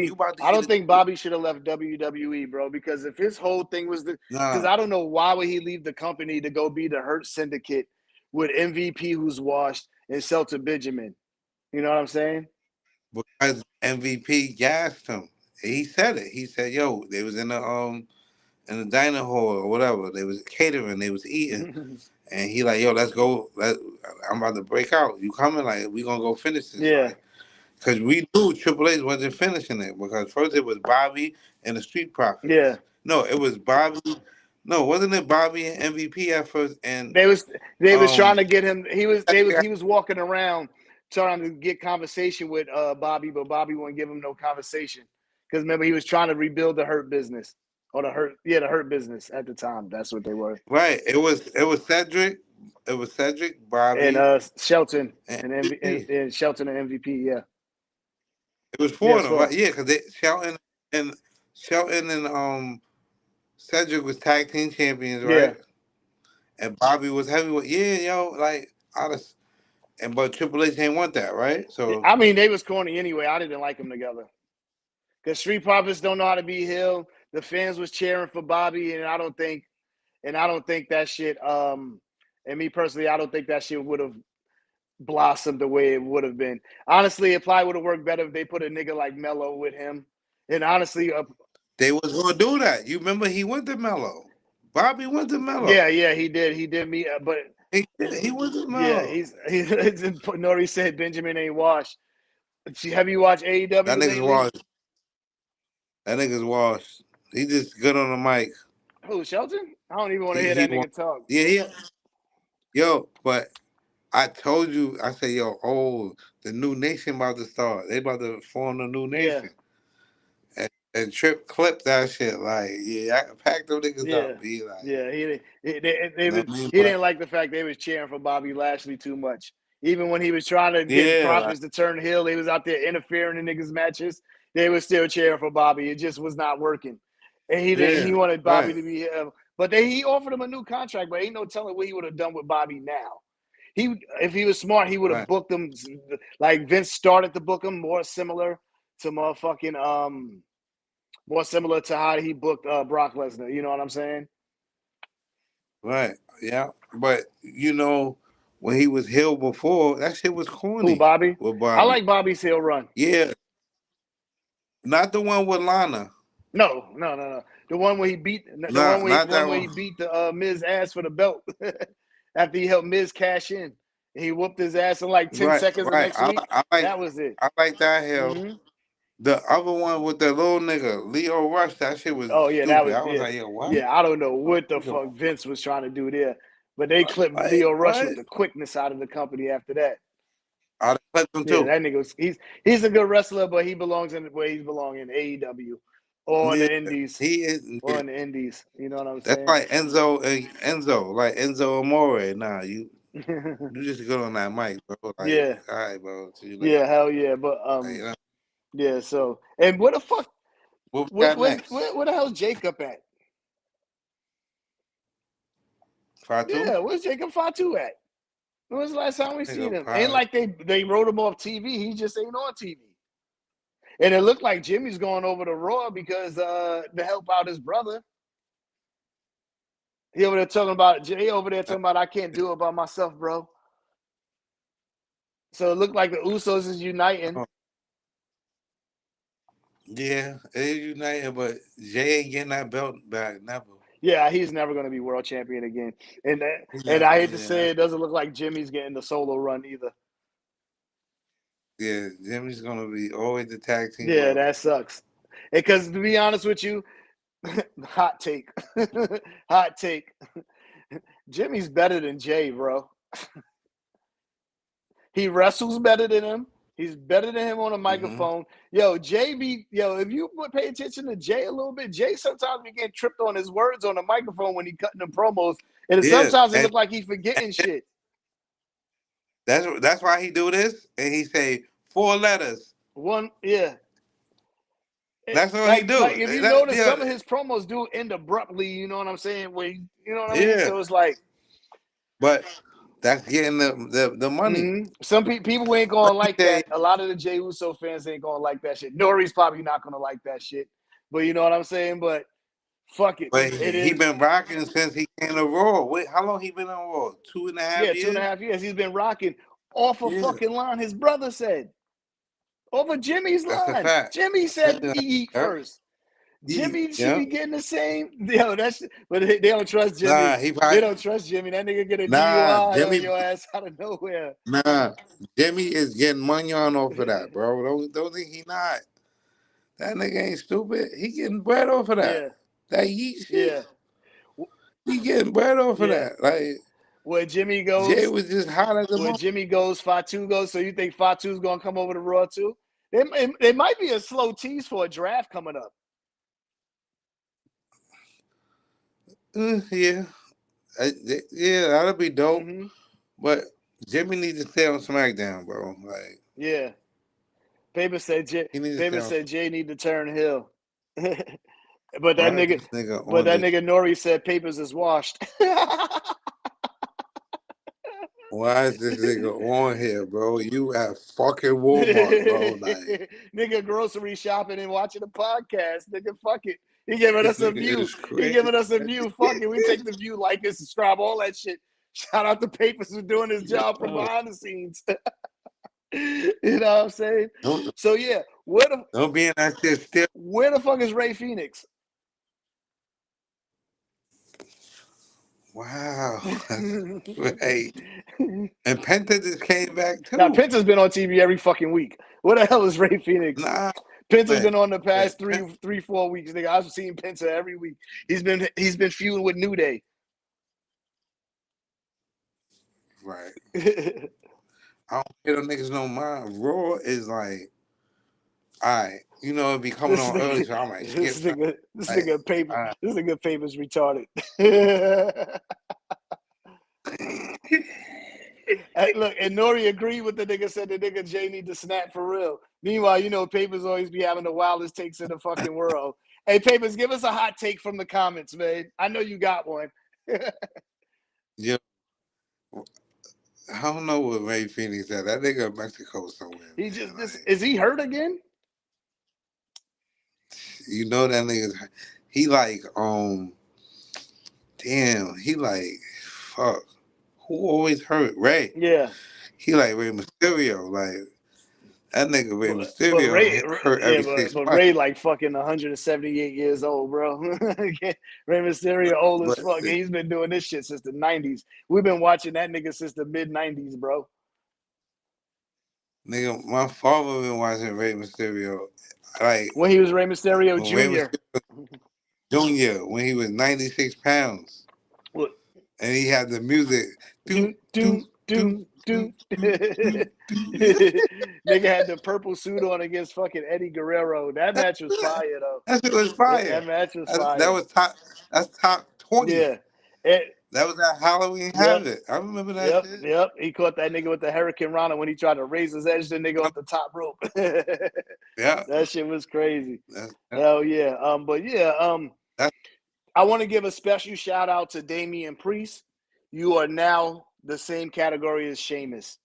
don't think Bobby should have left WWE, bro, because if his whole thing was because I don't know why would he leave the company to go be the Hurt Syndicate with MVP who's washed and Shelton Benjamin. You know what I'm saying? Because MVP gassed him. He said it. He said, "Yo, they was in the dining hall or whatever. They was catering. They was eating." And he like, yo, let's go. I'm about to break out. You coming? Like, we gonna go finish this. Yeah. Because we knew Triple H wasn't finishing it. Because first it was Bobby and the Street Profits. Yeah. No, it was Bobby. No, wasn't it Bobby and MVP at first? And they was trying to get him. He was walking around trying to get conversation with Bobby, but Bobby wouldn't give him no conversation. Because remember, he was trying to rebuild the Hurt business. Or the Hurt business at the time. That's what they were. Right. It was Cedric. It was Cedric, Bobby, and Shelton and Shelton and MVP. Yeah. It was four of them, right? Yeah, because Shelton and Cedric was tag team champions, right? Yeah. And Bobby was heavyweight. Yeah, yo, like but Triple H ain't want that, right? So I mean, they was corny anyway. I didn't like them together. Because Street Profits don't know how to be heel. The fans was cheering for Bobby, and I don't think that shit. And me personally, I don't think that shit would have blossomed the way it would have been. Honestly, it probably would have worked better if they put a nigga like Mello with him. And honestly, they was gonna do that. You remember he went to Mello. Bobby went to Mello. Yeah, he did. He did me, but he went to Mello. Yeah, Nori said Benjamin ain't washed. Have you watched AEW? That nigga's washed. That nigga's washed. He just good on the mic. Who, Shelton? I don't even want to hear that nigga talk. Yeah. Yo, but I told you, I said, yo, the new nation about to start. They about to form the new nation. Yeah. And Trip clipped that shit. Like, I packed them niggas up. He like, he didn't like the fact they was cheering for Bobby Lashley too much. Even when he was trying to get Profits to turn heel, they was out there interfering in niggas' matches. They were still cheering for Bobby. It just was not working. And he wanted Bobby to be but he offered him a new contract, but ain't no telling what he would have done with Bobby now. If he was smart, he would have booked him like Vince started to book him, more similar to motherfucking more similar to how he booked Brock Lesnar. You know what I'm saying? Right. Yeah. But when he was heel before, that shit was corny. Who, Bobby? I like Bobby's heel run. Yeah. Not the one with Lana. No. The one where he beat he beat the Miz ass for the belt after he helped Miz cash in. He whooped his ass in like 10 seconds the next week. That was it. I like that heel. Mm-hmm. The other one with the little nigga, Leo Rush, that shit was stupid. That was, I was like, yo, what? Yeah, I don't know what the fuck Vince was trying to do there. But they clipped Leo Rush with the quickness out of the company after that. I clipped him too. That nigga he's a good wrestler, but he belongs in where he belongs in AEW or in the Indies. He is in the Indies. You know what I'm saying? That's like Enzo Amore. Nah, you just good on that mic, bro. Like, all right, bro. Yeah, hell yeah. But yeah, so and what the fuck? Where the hell's Jacob at? Fatu? Yeah, where's Jacob Fatu at? When was the last time we seen him? Ain't like they wrote him off TV. He just ain't on TV. And it looked like Jimmy's going over to Raw because to help out his brother. He over there talking about Jay over there talking about I can't do it by myself, bro. So it looked like the Usos is uniting. Yeah, it is united, but Jay ain't getting that belt back, never. Yeah, he's never going to be world champion again. And I hate to say it doesn't look like Jimmy's getting the solo run either. Yeah, Jimmy's going to be always the tag team. Yeah, that sucks. Because to be honest with you, hot take. Hot take. Jimmy's better than Jay, bro. He wrestles better than him. He's better than him on a microphone. Yo, if you pay attention to Jay a little bit, Jay sometimes be getting tripped on his words on the microphone when he cutting them promos. And sometimes it look like he's forgetting shit. That's why he do this. And he say 4 letters. That's all he do. Like if you notice, some of his promos do end abruptly, you know what I'm saying? You know what I mean? So it's like. But that's getting the money. Mm-hmm. Some people ain't gonna like that. A lot of the Jey Uso fans ain't gonna like that shit. Nori's probably not gonna like that shit. But you know what I'm saying? But fuck it. But he been rocking since he came to Raw. Wait, how long he been on Raw? 2.5 years? Yeah, 2.5 years. He's been rocking off a fucking line. His brother said. Over Jimmy's line. That's a fact. Jimmy said eat first. Jimmy should be getting the same. Yo, but they don't trust Jimmy. Nah, they don't trust Jimmy. That nigga get a DUI on your ass out of nowhere. Nah, Jimmy is getting money on off of that, bro. Don't think he not. That nigga ain't stupid. He getting bread off of that. Yeah. That yeet shit. Yeah. He getting bread off of that. Like where Jimmy goes. Jay was just hot at the moment. Where Jimmy goes, Fatu goes. So you think Fatu's gonna come over to Raw too? It might be a slow tease for a draft coming up. Yeah, that'll be dope. Mm-hmm. But Jimmy needs to stay on SmackDown, bro. Like, yeah. Paperz said Jay need to turn heel. but that nigga Nori said Paperz is washed. Why is this nigga on here, bro? You at fucking Walmart, bro. Like, nigga grocery shopping and watching a podcast. Nigga, fuck it. He giving us a view. He giving us a view. Fuck it. We take the view, like and subscribe, all that shit. Shout out to Paperz for doing his job from behind the scenes. You know what I'm saying? So yeah, don't be in that shit still. Where the fuck is Ray Phoenix? Wow, that's great. And Penta just came back too. Now Penta's been on TV every fucking week. What the hell is Ray Phoenix? Nah, Penta's been on the past 3-4 weeks. Nigga, I've seen Penta every week. He's been feuding with New Day. Right. I don't pay them niggas no mind. Raw is like, all right, you know, it be coming on early, so I'm like, this nigga Paperz retarded. Hey, look, and Nori agreed with the nigga, said the nigga Jay need to snap for real. Meanwhile, you know, Paperz always be having the wildest takes in the fucking world. Hey, Paperz, give us a hot take from the comments, man. I know you got one. Yeah. I don't know what Ray Phoenix at. That nigga in Mexico somewhere. Is he hurt again? You know that nigga. He like fuck. Who always hurt? Ray. Yeah. He like Ray Mysterio. Like that nigga Ray Mysterio hurt every 6 months. But Ray like fucking 178 years old, bro. Ray Mysterio old as fuck. He's been doing this shit since the 90s. We've been watching that nigga since the mid-90s, bro. Nigga, my father been watching Ray Mysterio. Like when he was Ray Mysterio Jr. Junior, when he was 96 pounds. What? And he had the music. Nigga had the purple suit on against fucking Eddie Guerrero. That match was fire, though. That shit was fire. That match was fire. That's top 20. Yeah. That was that Halloween Havoc. I remember that shit. Yep. He caught that nigga with the Hurricane Rana when he tried to raise his edge, the nigga off the top rope. Yeah. That shit was crazy. Hell yeah. I want to give a special shout out to Damian Priest. You are now the same category as Sheamus.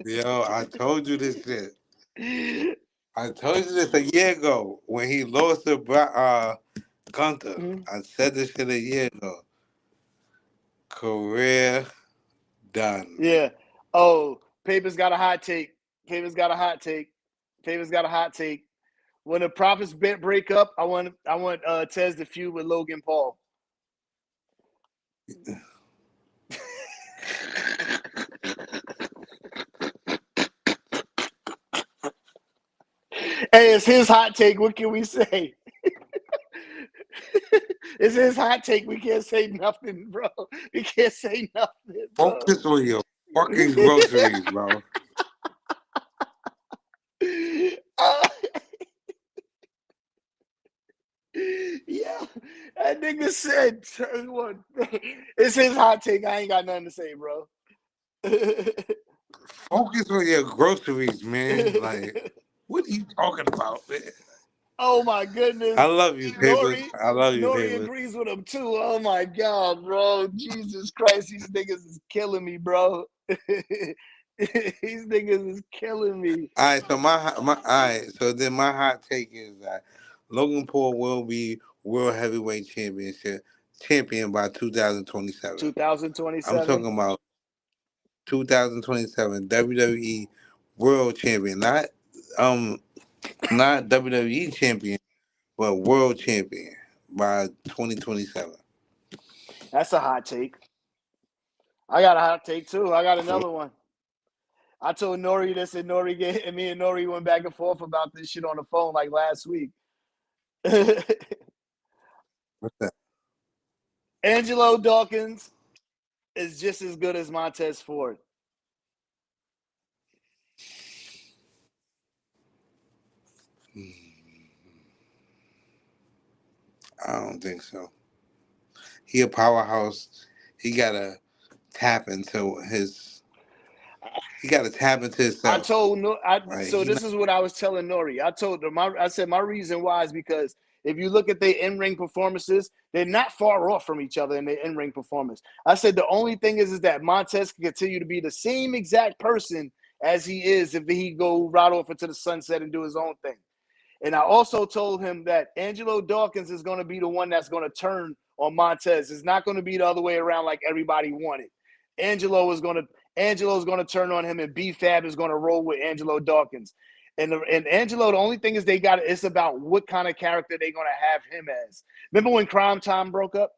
Yo, I told you this shit. I told you this a year ago when he lost to Gunther. Mhm. I said this shit a year ago. Career done. Yeah. Oh, Paper's got a hot take. Paper's got a hot take. Paper's got a hot take. When the Profits break up, I want Tez to feud with Logan Paul. Hey, it's his hot take. What can we say? It's his hot take. We can't say nothing, bro. We can't say nothing, bro. Focus on your fucking groceries, bro. Yeah, that nigga said, it's his hot take. I ain't got nothing to say, bro. Focus on your groceries, man. Like, what are you talking about, man? Oh my goodness. I love you, Paperz. I love you, Nori Paperz. agrees with him too. Oh my God, bro. Jesus Christ, these niggas is killing me, bro. These niggas is killing me. All right, so then my hot take is that Logan Paul will be world heavyweight champion by 2027. 2027. I'm talking about 2027 WWE World Champion, not WWE Champion, but World Champion by 2027. That's a hot take. I got a hot take too. I got another one. I told Nori this, and me and Nori went back and forth about this shit on the phone like last week. What's that? Angelo Dawkins is just as good as Montez Ford. I don't think so. He a powerhouse. He gotta tap into his. He gotta tap into himself. So this is what I was telling Nori. I told her I said my reason why is because if you look at their in-ring performances, they're not far off from each other in their in-ring performance. I said the only thing is that Montez can continue to be the same exact person as he is if he go right off into the sunset and do his own thing. And I also told him that Angelo Dawkins is going to be the one that's going to turn on Montez. It's not going to be the other way around like everybody wanted. Angelo's going to turn on him, and B-Fab is going to roll with Angelo Dawkins. And Angelo, the only thing is it's about what kind of character they're going to have him as. Remember when Crime Time broke up?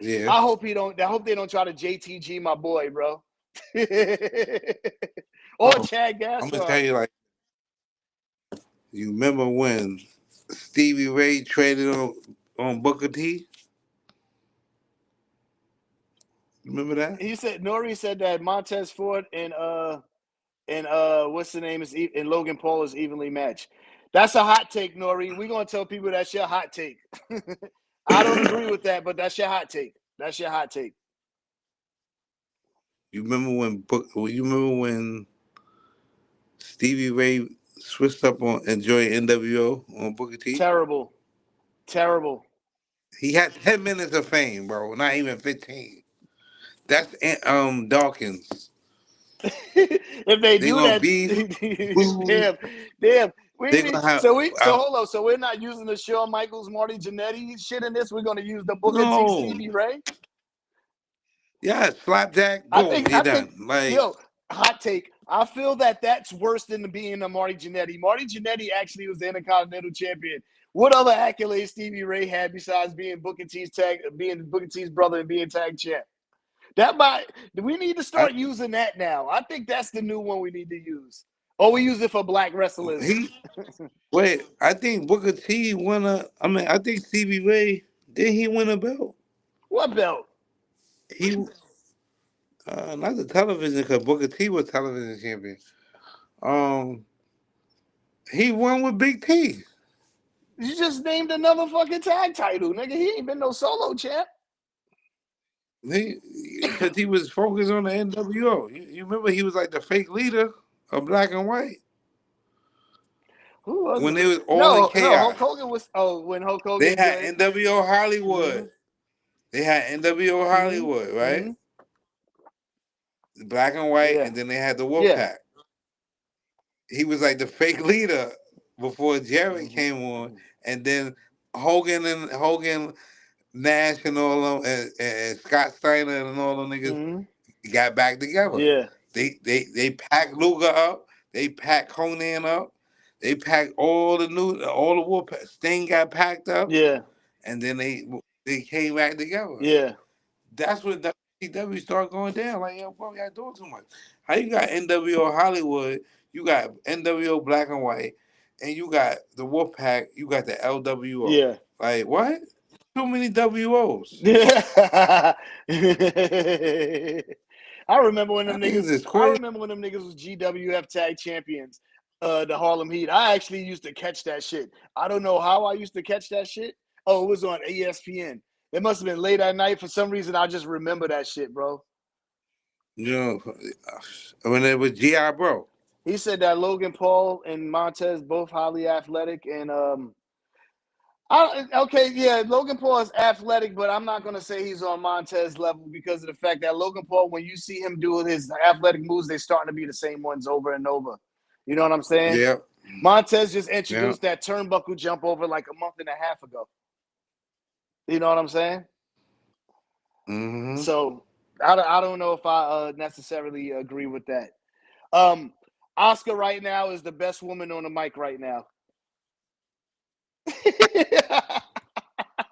Yeah. I hope they don't try to JTG my boy, bro. Or Chad Gaspar. I'm gonna tell you, like, you remember when Stevie Ray traded on Booker T? Remember that? Nori said that Montez Ford and what's the name is and Logan Paul is evenly matched. That's a hot take, Nori. We're gonna tell people that's your hot take. I don't agree with that, but that's your hot take. That's your hot take. You remember when Stevie Ray switched up on Enjoy NWO on Booker T? Terrible. He had 10 minutes of fame, bro. Not even 15. That's Dawkins. If they do that, damn. Hold on. So we're not using the Shawn Michaels, Marty Jannetty shit in this. We're gonna use the Booker T, Stevie Ray. Yeah, slapjack. Boom, you're done. Hot take. I feel that that's worse than being a Marty Jannetty. Marty Jannetty actually was the Intercontinental Champion. What other accolades Stevie Ray had besides being Booker T's brother and being tag champ? We need to start using that now. I think that's the new one we need to use. Or we use it for black wrestlers. I think Booker T I think Stevie Ray, did he win a belt? What belt? He not the television, because Booker T was television champion. He won with Big T. You just named another fucking tag title, nigga. He ain't been no solo champ. Because he was focused on the NWO. You remember he was like the fake leader of Black and White. Who was when it? They was all in chaos. Hulk Hogan was. Oh, when Hulk Hogan. They had NWO Hollywood. They had NWO Hollywood, right? Black and white, and then they had the Wolfpack. He was like the fake leader before Jerry came on, and then Hogan, Nash, and all them, and Scott Steiner and all them niggas got back together. Yeah. They packed Luger up. They packed Conan up. They packed all the Wolfpack. Sting got packed up. Yeah. And then they came back together. Yeah. That's what WCW started going down. Like, yo, bro, y'all doing too much. How you got NWO Hollywood, you got NWO Black and White, and you got the Wolfpack, you got the LWO. Yeah. Like, what? Too many WOs. Yeah. I remember when them niggas was GWF tag champions, the Harlem Heat. I actually used to catch that shit. I don't know how I used to catch that shit. Oh, it was on ESPN. It must have been late at night. For some reason, I just remember that shit, bro. You know, when it was G.I. Bro. He said that Logan Paul and Montez both highly athletic, and Logan Paul is athletic, but I'm not going to say he's on Montez level because of the fact that Logan Paul, when you see him doing his athletic moves, they're starting to be the same ones over and over. You know what I'm saying? Yeah. Montez just introduced that turnbuckle jump over like a month and a half ago. You know what I'm saying? Mm-hmm. So I don't know if I necessarily agree with that. Asuka right now is the best woman on the mic right now.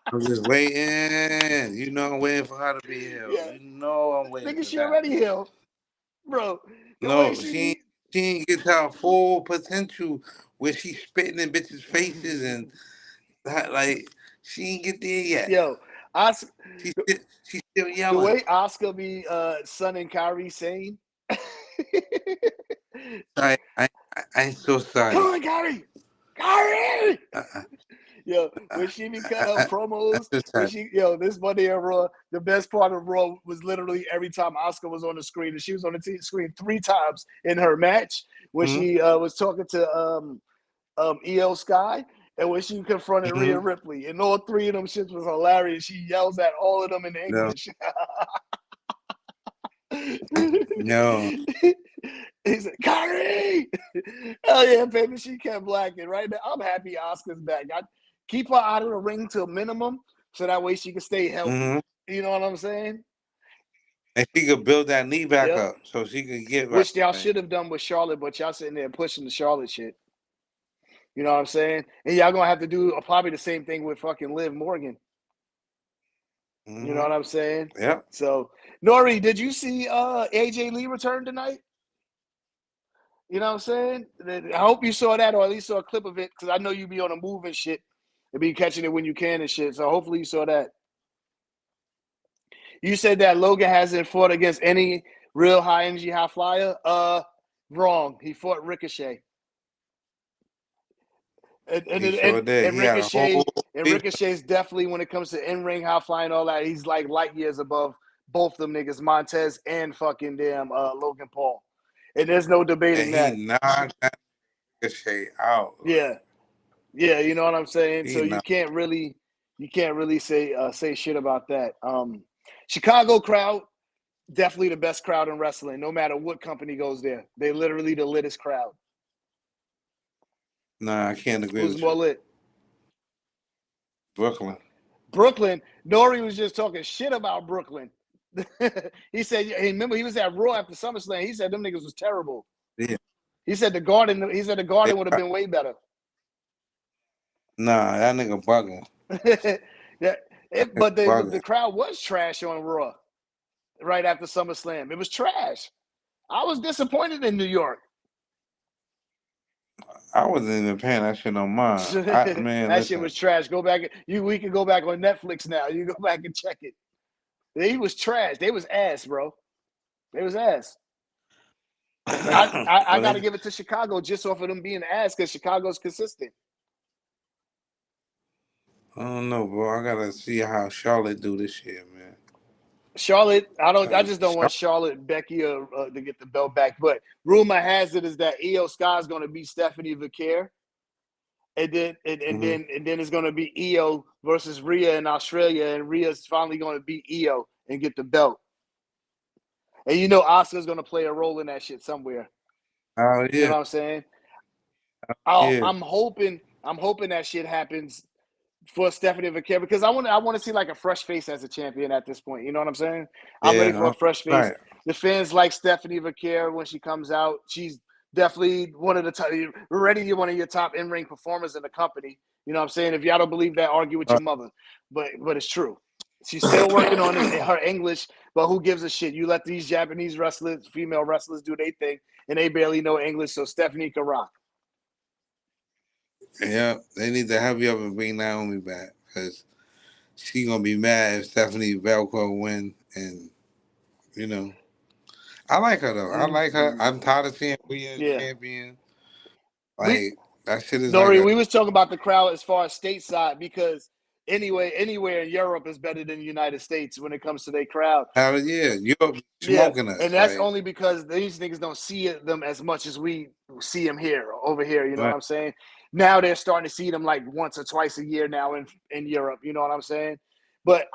I'm just waiting. You know I'm waiting for her to be here. Yeah. You know I'm waiting. Nigga, she already here, bro. No, she ain't get her full potential where she's spitting in bitches' faces and like she ain't get there yet. Yo, Asuka, she's still yelling. The way Asuka be Son and Kyrie saying. I'm so sorry. Come on, Kyrie! Yo, when she be cutting up promos, this Monday at Raw, the best part of Raw was literally every time Asuka was on the screen, and she was on the screen 3 times in her match when she was talking to Io Sky, and when she confronted Rhea Ripley, and all 3 of them shits was hilarious. She yells at all of them in English. No. He said, Kyrie! Hell yeah, baby. She kept blacking. Right now, I'm happy Asuka's back. I keep her out of the ring to a minimum so that way she can stay healthy. You know what I'm saying? And she could build that knee back up so she could get right. Which y'all should have done with Charlotte, but y'all sitting there pushing the Charlotte shit. You know what I'm saying? And y'all going to have to do probably the same thing with fucking Liv Morgan. You know what I'm saying? Yeah. So, Nori, did you see AJ Lee return tonight? You know what I'm saying? I hope you saw that or at least saw a clip of it because I know you be on the move and shit and be catching it when you can and shit. So hopefully you saw that. You said that Logan hasn't fought against any real high energy high flyer. Wrong. He fought Ricochet. And Ricochet's definitely, when it comes to in-ring high flying and all that, he's like light years above both them niggas, Montez and fucking damn Logan Paul. And there's no debating that. He knocked that Ricochet out. Yeah. Yeah, you know what I'm saying? So you can't really say shit about that. Chicago crowd, definitely the best crowd in wrestling, no matter what company goes there. They literally the littest crowd. Nah, I can't agree with you. Who's more lit? Brooklyn. Nori was just talking shit about Brooklyn. He said, remember, he was at Raw after SummerSlam. He said them niggas was terrible. Yeah. He said the Garden would have been way better. Nah, that nigga bugging. But the crowd was trash on Raw right after SummerSlam. It was trash. I was disappointed in New York. I wasn't even paying that shit on mine. That shit was trash. Go back. We can go back on Netflix now. You go back and check it. He was trash. They was ass, bro. They was ass. I got to give it to Chicago just off of them being ass because Chicago's consistent. I don't know, bro. I gotta see how Charlotte do this year, man. Charlotte, I just don't want Charlotte, Becky, to get the belt back. But rumor has it is that Io Sky is going to beat Stephanie Vaquer. and then it's going to be Io versus Rhea in Australia, and Rhea's finally going to beat Io and get the belt. And you know Asuka's going to play a role in that shit somewhere. Oh yeah. You know what I'm saying? Yeah. I'm hoping that shit happens for Stephanie Vaquero, because I want to see like a fresh face as a champion at this point. You know what I'm saying? I'm ready for a fresh face. Right. The fans like Stephanie Vaquero when she comes out. She's definitely one of the top, already one of your top in-ring performers in the company. You know what I'm saying? If y'all don't believe that, argue with your mother. But it's true. She's still working on her English, but who gives a shit? You let these Japanese wrestlers, female wrestlers, do their thing, and they barely know English, so Stephanie can rock. Yeah, they need to hurry up and bring Naomi back, because she gonna be mad if Stephanie Velcro win. And you know, I like her though. I like her. I'm tired of seeing Rhea as champion. Like that shit is Nori, like we was talking about the crowd as far as stateside, because anywhere in Europe is better than the United States when it comes to their crowd. hell yeah, you're smoking us. And that's only because these niggas don't see them as much as we see them over here. You know what I'm saying? Now they're starting to see them like once or twice a year now in Europe. You know what I'm saying? But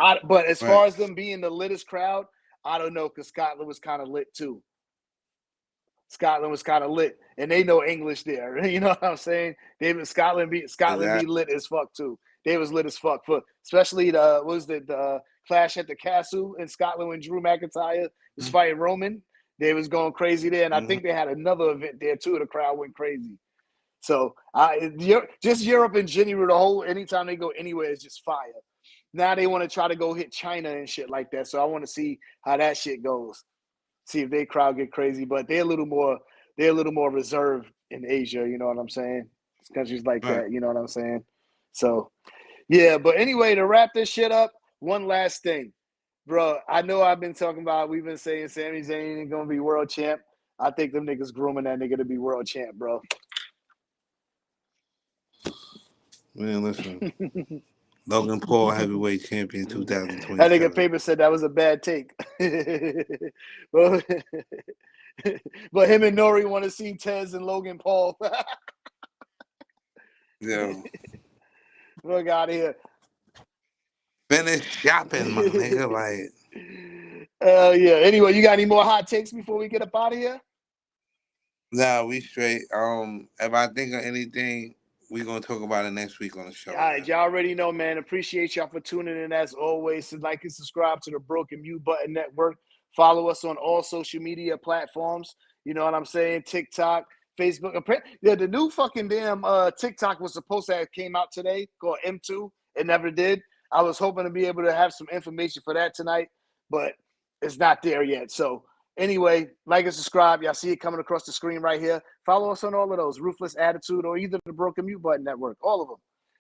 as far as them being the littest crowd, I don't know, because Scotland was kind of lit too. Scotland was kind of lit, and they know English there. You know what I'm saying? Scotland be lit as fuck too. They was lit as fuck, for especially the Clash at the Castle in Scotland when Drew McIntyre was fighting Roman. They was going crazy there, and I think they had another event there too. The crowd went crazy. So just Europe in general, anytime they go anywhere is just fire. Now they want to try to go hit China and shit like that. So I want to see how that shit goes. See if their crowd get crazy, but they're a little more reserved in Asia. You know what I'm saying? It's countries like that. You know what I'm saying? So, yeah. But anyway, to wrap this shit up, one last thing, bro. I know we've been saying Sami Zayn ain't gonna be world champ. I think them niggas grooming that nigga to be world champ, bro. Man, listen. Logan Paul heavyweight champion 2020. That nigga Paperz said that was a bad take. But him and Nori want to see Tez and Logan Paul. Yeah. Look out of here. Finish shopping, my nigga. Like. Yeah. Anyway, you got any more hot takes before we get up out of here? Nah, we straight. If I think of anything, we're going to talk about it next week on the show. All right, y'all already know, man. Appreciate y'all for tuning in as always. Like and subscribe to the Broken Mute Button Network. Follow us on all social media platforms. You know what I'm saying? TikTok, Facebook. Yeah, the new fucking damn TikTok was supposed to have came out today called M2. It never did. I was hoping to be able to have some information for that tonight, but it's not there yet. So anyway, like and subscribe. Y'all see it coming across the screen right here. Follow us on all of those. Ruthless Attitude or either the Broken Mute Button Network. All of them.